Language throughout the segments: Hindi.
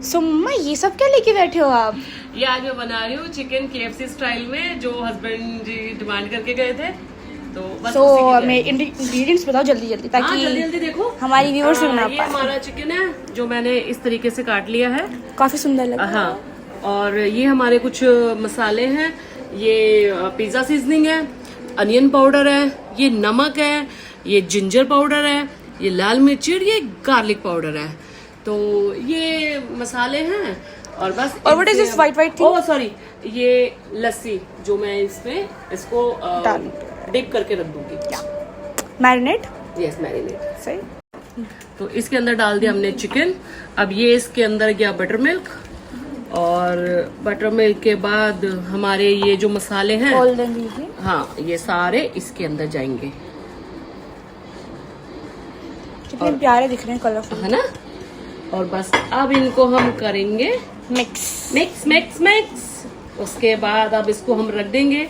सुम्मा ये सब क्या लेके बैठे हो आप? ये आज मैं बना रही हूँ चिकन KFC स्टाइल में, जो हस्बैंड जी डिमांड करके गए थे, तो बस तो उसी की हमें तैयारी। इंग्रेडिएंट्स बताओ जल्दी जल्दी, ताकि हाँ, जल्दी जल्दी देखो हमारी व्यूअर्स भी बना ये पाए। हमारा चिकन है जो मैंने इस तरीके से काट लिया है। काफी सुंदर लग रहा है। हाँ, और ये हमारे कुछ मसाले हैं। ये पिज्ज़ा सीजनिंग है, अनियन पाउडर है, ये नमक है, ये जिंजर पाउडर है, ये लाल मिर्ची और ये गार्लिक पाउडर है। तो ये मसाले हैं और बस। और what is this white thing? Oh sorry, ये लस्सी जो मैं इसमें इसको डिप करके रख दूंगी। मैरिनेट। Yes, marinate. सही। तो इसके अंदर डाल दिया हमने चिकन। अब ये इसके अंदर गया बटर मिल्क, और बटर मिल्क के बाद हमारे ये जो मसाले हैं, हाँ, ये सारे इसके अंदर जाएंगे। कितने प्यारे दिख रहे हैं, कलरफुल है ना। और बस अब इनको हम करेंगे मिक्स मिक्स मिक्स मिक्स। उसके बाद अब इसको हम रख देंगे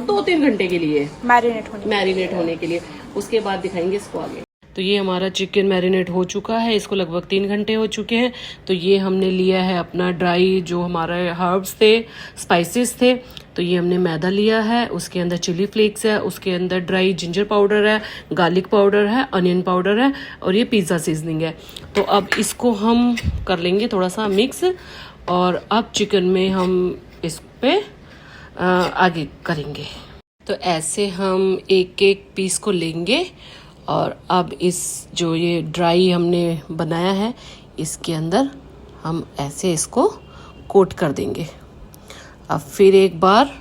2-3 घंटे के लिए मैरिनेट होने के लिए। उसके बाद दिखाएंगे इसको आगे। तो ये हमारा चिकन मैरिनेट हो चुका है, इसको लगभग 3 घंटे हो चुके हैं। तो ये हमने लिया है अपना ड्राई, जो हमारे हर्ब्स थे, स्पाइसेस थे। तो ये हमने मैदा लिया है, उसके अंदर चिली फ्लेक्स है, उसके अंदर ड्राई जिंजर पाउडर है, गार्लिक पाउडर है, अनियन पाउडर है, और ये पिज़्ज़ा सीजनिंग है। तो अब इसको हम कर लेंगे थोड़ा सा मिक्स, और अब चिकन में हम इस पे आगे करेंगे। तो ऐसे हम एक एक पीस को लेंगे, और अब इस जो ये ड्राई हमने बनाया है, इसके अंदर हम ऐसे इसको कोट कर देंगे। अब फिर एक बार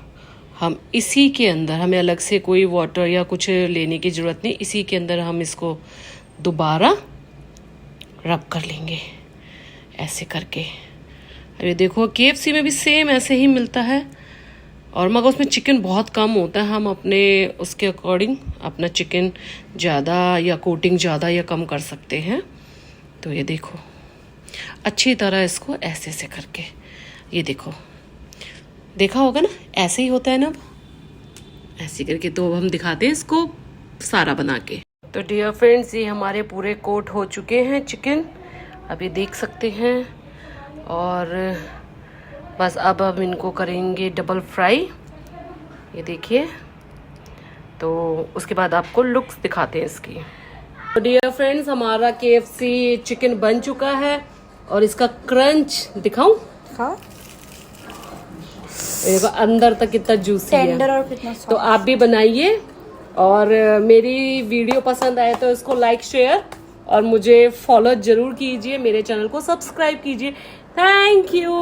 हम इसी के अंदर, हमें अलग से कोई वाटर या कुछ लेने की ज़रूरत नहीं, इसी के अंदर हम इसको दोबारा रब कर लेंगे ऐसे करके। अब ये देखो, KFC में भी सेम ऐसे ही मिलता है, और मगर उसमें चिकन बहुत कम होता है। हम अपने उसके अकॉर्डिंग अपना चिकन ज़्यादा या कोटिंग ज़्यादा या कम कर सकते हैं। तो ये देखो, अच्छी तरह इसको ऐसे ऐसे करके, ये देखो, देखा होगा ना, ऐसे ही होता है ना, ऐसे करके। तो हम दिखाते हैं इसको सारा बना के। तो डियर फ्रेंड्स, ये हमारे पूरे कोट हो चुके हैं चिकन, अभी देख सकते हैं। और बस अब हम इनको करेंगे डबल फ्राई, ये देखिए। तो उसके बाद आपको लुक्स दिखाते हैं इसकी। तो डियर फ्रेंड्स, हमारा KFC चिकन बन चुका है, और इसका क्रंच दिखाऊं? हाँ, देखो अंदर तक कितना जूसी है, टेंडर और कितना सॉफ्ट। तो आप भी बनाइए, और मेरी वीडियो पसंद आए तो इसको लाइक, शेयर और मुझे फॉलो जरूर कीजिए, मेरे चैनल को सब्सक्राइब कीजिए। Thank you.